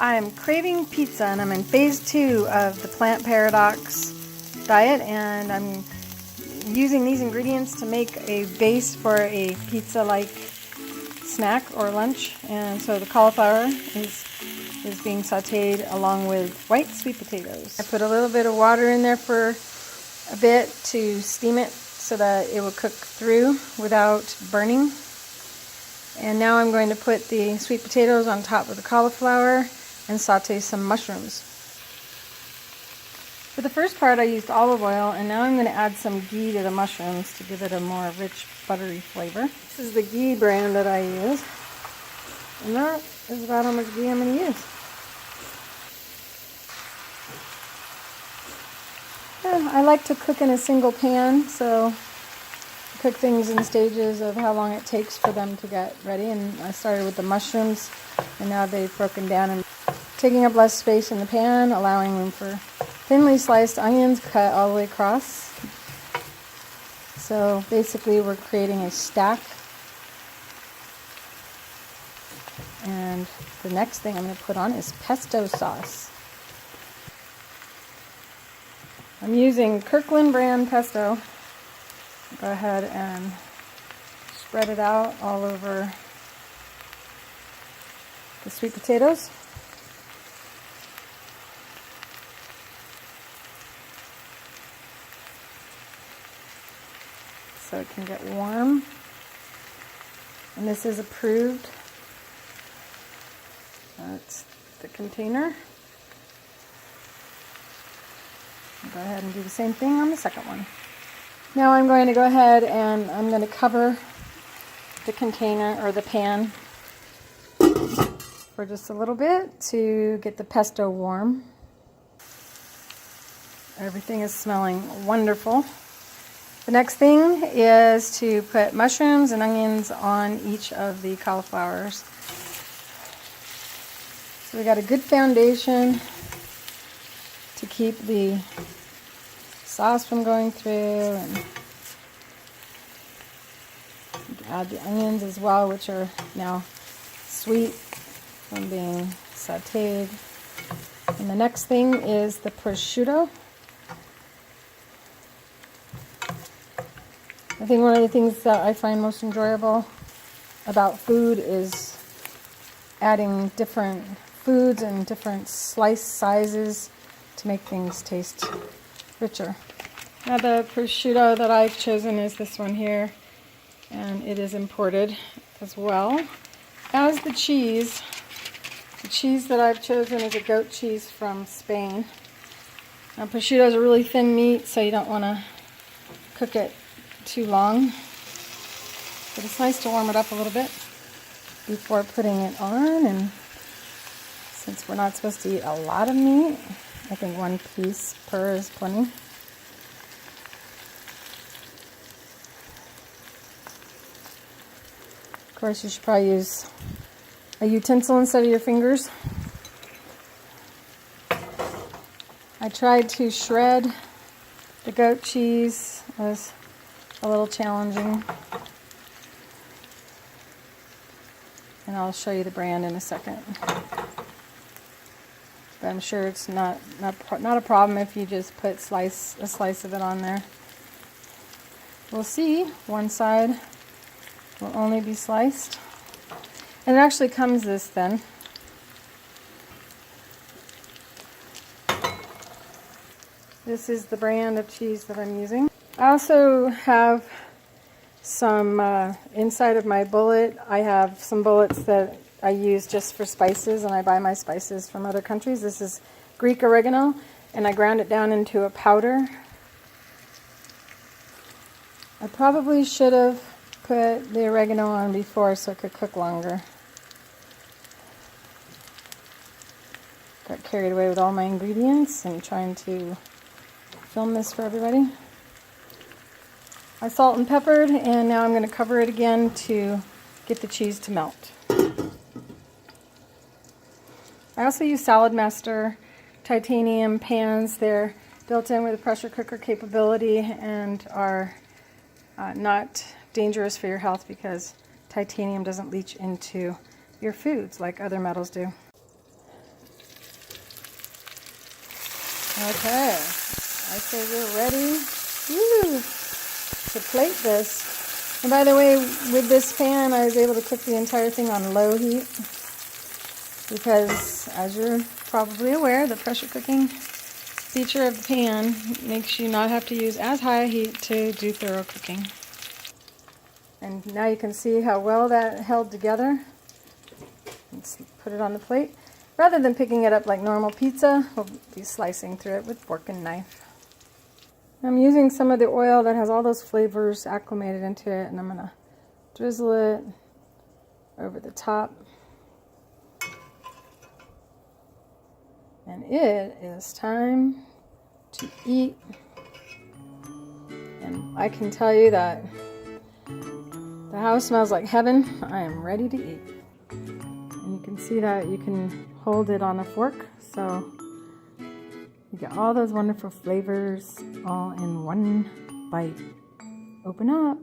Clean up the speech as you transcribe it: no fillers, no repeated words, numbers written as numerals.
I'm craving pizza and I'm in phase 2 of the plant paradox diet, and I'm using these ingredients to make a base for a pizza-like snack or lunch. And so the cauliflower is being sauteed along with white sweet potatoes. I put a little bit of water in there for a bit to steam it so that it will cook through without burning. And now I'm going to put the sweet potatoes on top of the cauliflower and saute some mushrooms. For the first part I used olive oil, and now I'm going to add some ghee to the mushrooms to give it a more rich buttery flavor. This is the ghee brand that I use, and that is about how much ghee I'm going to use. Yeah, I like to cook in a single pan, so I cook things in stages of how long it takes for them to get ready. And I started with the mushrooms, and now they've broken down and taking up less space in the pan, allowing room for thinly sliced onions cut all the way across. So basically we're creating a stack. And the next thing I'm going to put on is pesto sauce. I'm using Kirkland brand pesto. Go ahead and spread it out all over the sweet potatoes. So it can get warm. And this is approved. That's the container. I'll go ahead and do the same thing on the second one. Now I'm going to go ahead and I'm going to cover the container or the pan for just a little bit to get the pesto warm. Everything is smelling wonderful. The next thing is to put mushrooms and onions on each of the cauliflowers. So we got a good foundation to keep the sauce from going through, and add the onions as well, which are now sweet from being sauteed. And the next thing is the prosciutto. I think one of the things that I find most enjoyable about food is adding different foods and different slice sizes to make things taste richer. Now the prosciutto that I've chosen is this one here, and it is imported as well as the cheese. The cheese that I've chosen is a goat cheese from Spain. Now prosciutto is a really thin meat, so you don't want to cook it too long, but it's nice to warm it up a little bit before putting it on. And since we're not supposed to eat a lot of meat, I think 1 piece per is plenty. Of course, you should probably use a utensil instead of your fingers. I tried to shred the goat cheese. It was a little challenging, and I'll show you the brand in a second. But I'm sure it's not a problem if you just put a slice of it on there. We'll see. One side will only be sliced, and it actually comes this thin. This is the brand of cheese that I'm using. I also have some inside of my bullet. I have some bullets that I use just for spices, and I buy my spices from other countries. This is Greek oregano, and I ground it down into a powder. I probably should have put the oregano on before so it could cook longer. Got carried away with all my ingredients and trying to film this for everybody. I salt and peppered, and now I'm going to cover it again to get the cheese to melt. I also use Salad Master titanium pans. They're built in with a pressure cooker capability and are not dangerous for your health because titanium doesn't leach into your foods like other metals do. Okay, I say we're ready to plate this. And by the way, with this pan, I was able to cook the entire thing on low heat because, as you're probably aware, the pressure cooking feature of the pan makes you not have to use as high a heat to do thorough cooking. And now you can see how well that held together. Let's put it on the plate. Rather than picking it up like normal pizza, we'll be slicing through it with fork and knife. I'm using some of the oil that has all those flavors acclimated into it, and I'm going to drizzle it over the top. And it is time to eat. And I can tell you that the house smells like heaven. I am ready to eat. And you can see that you can hold it on a fork, so you get all those wonderful flavors all in one bite. Open up.